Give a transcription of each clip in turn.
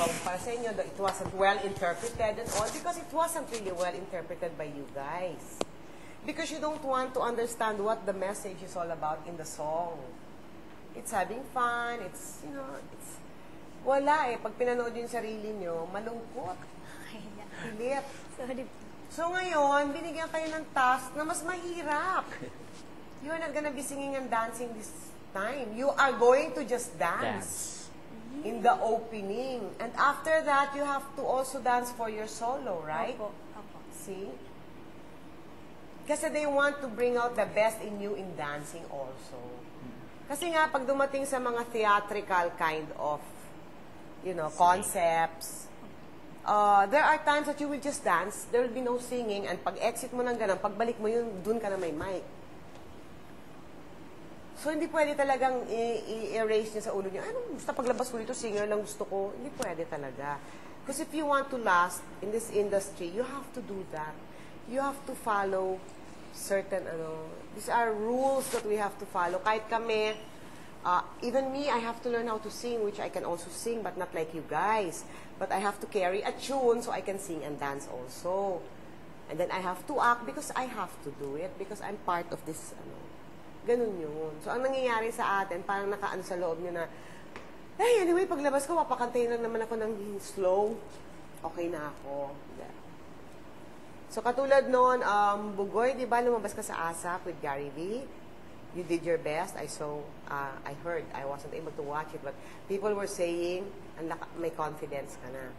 song para sa inyo, that it wasn't well interpreted and all, because it wasn't really well interpreted by you guys. Because you don't want to understand what the message is all about in the song. It's having fun, it's, you know, it's, wala eh. Pag pinanood yung sarili nyo, malungkot. Hilit. Sorry. So ngayon, binigyan kayo ng task na mas mahirap. You are not gonna be singing and dancing this time. You are going to just dance in the opening. And after that, you have to also dance for your solo, right? Opo. Opo. See? Kasi they want to bring out the best in you in dancing also. Kasi nga, pag dumating sa mga theatrical kind of, you know, concepts, there are times that you will just dance, there will be no singing, and pag exit mo ng ganun, pagbalik mo yun, dun ka na may mic. So, hindi pwede talagang i-erase niya sa ulo niya, basta paglabas ko dito, singer lang gusto ko. Hindi pwede talaga. Because if you want to last in this industry, you have to do that. You have to follow certain, these are rules that we have to follow. Kahit kami, even me, I have to learn how to sing, which I can also sing, but not like you guys. But I have to carry a tune so I can sing and dance also. And then I have to act because I have to do it, because I'm part of this, ganun yun. So, ang nangyayari sa atin, parang nakaano sa loob nyo na, hey, anyway, paglabas ko, papakantayin lang naman ako ng slow. Okay na ako. Yeah. So, katulad noon, Bugoy, di ba, lumabas ka sa ASAP with Gary V? You did your best. I heard. I wasn't able to watch it, but people were saying, may confidence ka na.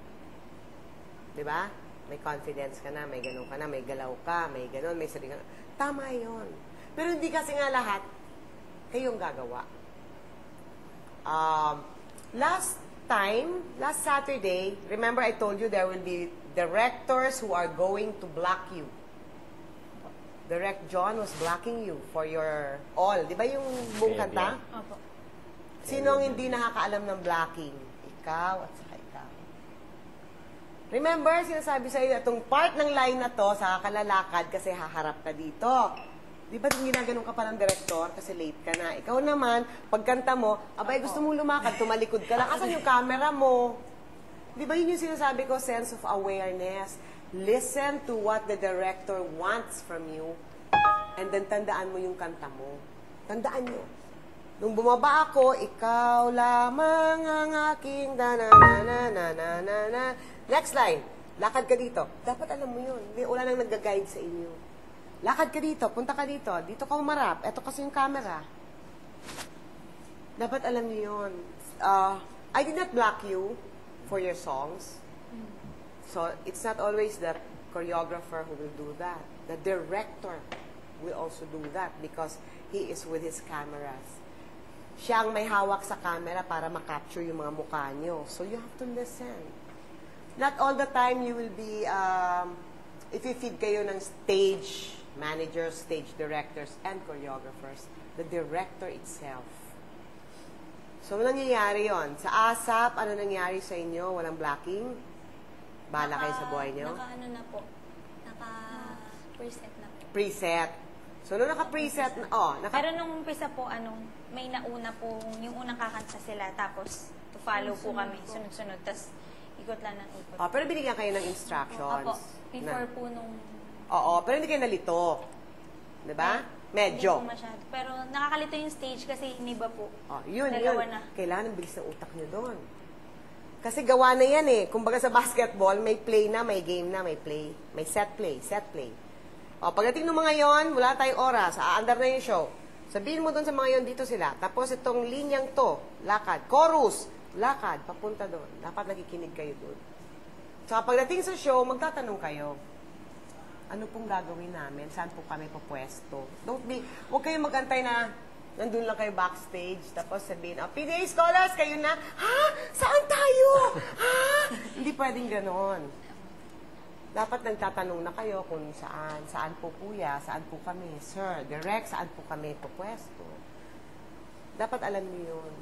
Di ba? May confidence ka na, may ganun ka na, may galaw ka, may ganun, may sarili ka na. Tama yun. Pero hindi kasi nga lahat kayong gagawa. Last Saturday, remember I told you there will be directors who are going to block you. Direct John was blocking you for your all. Di ba yung buong kanta? Opo. Sino ang hindi nakakaalam ng blocking? Ikaw at saka ikaw. Remember, sinasabi sa'yo, itong part ng line na to, sa kalalakad kasi haharap ka dito. Di ba ginaganon ka pa ng director kasi late ka na? Ikaw naman, pagkanta mo, abay gusto mong lumakad, tumalikod ka lang. Asan yung camera mo? Di ba yun yung sinasabi ko, sense of awareness? Listen to what the director wants from you and then tandaan mo yung kanta mo. Tandaan nyo. Nung bumaba ako, ikaw lamang ang aking da-na-na-na-na-na-na. Next line, lakad ka dito. Dapat alam mo yun. Wala nang nag-guide sa inyo. Lakad ka dito, punta ka dito. Dito ka umarap. Ito kasi yung camera. Dapat alam niyo yun. I did not block you for your songs. So, it's not always the choreographer who will do that. The director will also do that because he is with his cameras. Siya ang may hawak sa camera para makapture yung mga mukha nyo. So, you have to listen. Not all the time you will be, if you feed kayo ng stage managers, stage directors, and choreographers, the director itself. So, ano nangyayari yon? Sa ASAP, ano nangyayari sa inyo? Walang blocking? Bahala kayo sa buhay nyo? Naka-ano na po. Naka-preset na po. Preset. So, nung naka-preset na, Pero nung umpisa po, may nauna po, yung unang kakanta sila, tapos to follow po kami, sunod-sunod, tapos ikot lang ng ikot. pero binigyan kayo ng instructions. Opo, before po nung... Oo, pero hindi kayo nalito. Diba? Medyo. Hindi po masyado. Pero nakakalito yung stage kasi iniba po. Yun. Na. Kailangan bilis ng utak nyo doon. Kasi gawa na yan eh. Kumbaga sa basketball, may play na, may game na, may play. May set play. Pagdating ng mga yon, wala tayong oras, aandar na yung show. Sabihin mo doon sa mga yon, dito sila. Tapos itong linyang to, lakad. Chorus, lakad, papunta doon. Dapat nakikinig kayo doon. So pagdating sa show, magtatanong kayo, ano pong gagawin namin? Saan po kami papwesto? Huwag kayong magantay na nandun lang kayo backstage, tapos sabihin, PDA Scholars, kayo na, ha? Saan tayo? Ha? Hindi pwedeng ganon. Dapat nagtatanong na kayo kung saan. Saan po kuya? Saan po kami? Sir, direct, saan po kami papwesto? Dapat alam niyo yun.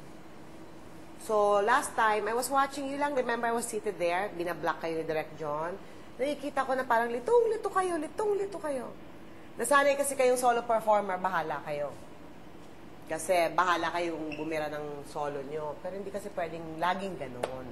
So, last time, I was watching you lang. Remember, I was seated there. Binablock kayo ni Direct John. Nakikita ko na parang litong-lito kayo. Nasanay kasi kayong solo performer, bahala kayo. Kasi bahala kayong bumira ng solo nyo. Pero hindi kasi pwedeng laging ganoon.